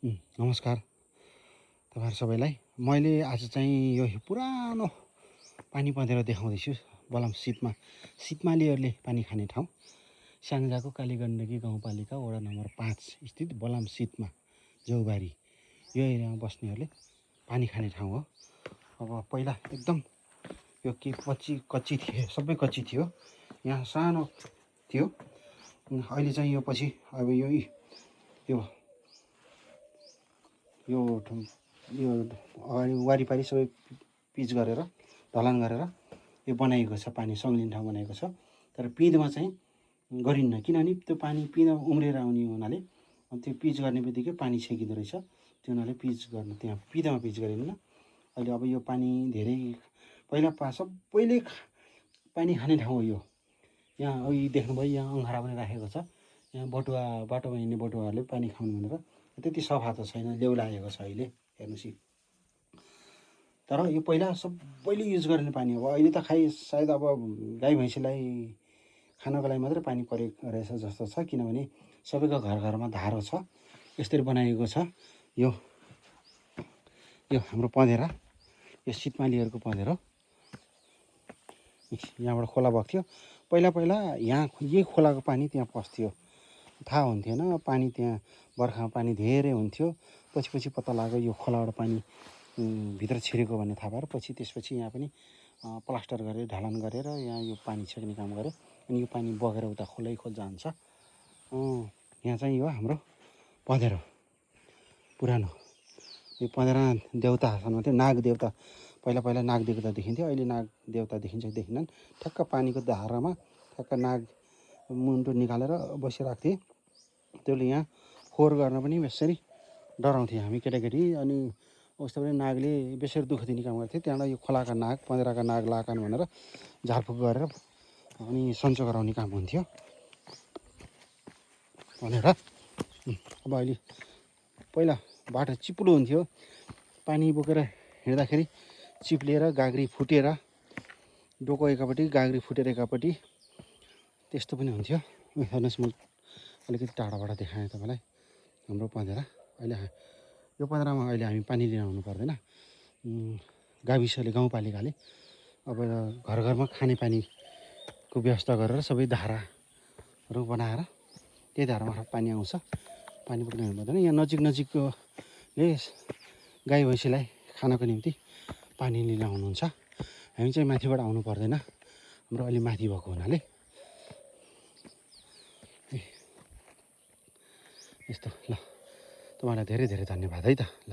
नमस्कार तपाईँहरू सबैलाई। मैले आज चाहिँ यो पुरानो पानी पँधेरो देखाउँदैछु। बलम सितमालीहरूले पानी खाने ठाउँ स्याङ्जाको कालीगण्डकी गाउँपालिका वडा नम्बर 5 स्थित बलम सितमा जौबारी यो एरियामा बस्नेहरूले पानी खाने ठाउँ हो। अब पहिला एकदम यो के कच्ची थियो, सबै कच्ची थियो, यहाँ सानो थियो। अहिले चाहिँ यो पछि अब यो अगाडि वारिपारि सबै पिच गरेर ढलान गरेर यो बनाइएको छ, पानी सङ्लिने ठाउँ बनाएको छ। तर पिँधमा चाहिँ गरिन्न, किनभने त्यो पानी पिँधमा उम्रेर आउने हुनाले त्यो पिच गर्ने बित्तिकै पानी छेकिँदो रहेछ। त्यो हुनाले पिच गर्न त्यहाँ पिँधमा पिच गरिन्न। अहिले अब यो पानी धेरै पहिला सबैले पानी खाने ठाउँ हो यो। यहाँ अघि देख्नुभयो, यहाँ अङ्गारा पनि राखेको छ। यहाँ बटुवा बाटोमा हिँड्ने बटुवाहरूले पानी खाउनु भनेर त्यति सफा त छैन, लेउ लागेको छ अहिले हेर्नुहोस्। तर यो पहिला सबैले युज गर्ने पानी हो। अहिले त सायद अब गाई भैँसीलाई खानको लागि मात्रै पानी परेको रहेछ जस्तो छ, किनभने सबैको घर घरमा धारो छ। यसरी बनाइएको छ यो हाम्रो पँधेरा, यो सितमालीहरूको पँधेरो। यहाँबाट खोला बग्थ्यो पहिला यहाँ यही खोलाको पानी त्यहाँ पस्थ्यो, थाहा हुन्थेन। पानी त्यहाँ बर्खामा पानी धेरै हुन्थ्यो। पछि पत्ता लाग्यो यो खोलाबाट पानी भित्र छिरेको भन्ने थाहा पाएर त्यसपछि यहाँ पनि प्लास्टर गरेर ढलान गरेर यहाँ यो पानी छेक्ने काम गर्यो। अनि यो पानी बगेर उता खोलै जान्छ। यहाँ चाहिँ यो हाम्रो पँधेरो पुरानो। यो पँधेरा देउतासँग थियो, नाग देउता। पहिला नाग देउता देखिन्थ्यो, अहिले नाग देउता देखिन्छ देखिनन्। ठ्याक्क पानीको धारामा ठ्याक्क नाग मुन्टो निकालेर बसिरहेको थिएँ। त्यसले यहाँ फोहोर गर्न पनि यसरी डराउँथ्यो हामी केटाकेटी। अनि उस्तो पनि नागले बेसरी दुःख दिने काम गर्थ्यो। त्यहाँबाट यो खोलाका नाग, पँधेराका नाग लाकान भनेर झारफुक गरेर अनि सन्चो गराउने काम हुन्थ्यो भनेर। अब अहिले पहिला बाटो चिप्लो हुन्थ्यो, पानी बोकेर हिँड्दाखेरि चिप्लिएर गाग्री फुटेर डोको एकापट्टि गाग्री फुटेर एकापट्टि त्यस्तो पनि हुन्थ्यो। हेर्नुहोस्, म अलिकति टाढाबाट देखाएँ तपाईँलाई हाम्रो पँधेरा। अहिले यो पँधेरामा अहिले हामी पानी लिन आउनु पर्दैन। गाविसले गाउँपालिकाले अब घर घरमा खाने पानीको व्यवस्था गरेर सबै धाराहरू बनाएर त्यही धारामार्फत पानी आउँछ। पानी बोक्न हिँड्नु पर्दैन। यहाँ नजिककोले गाई भैँसीलाई खानको निम्ति पानी लिन आउनुहुन्छ। हामी चाहिँ माथिबाट आउनु पर्दैन, हाम्रो अलि माथि भएको हुनाले। यस्तो ल, तपाईँलाई धेरै धेरै धन्यवाद है त। ल।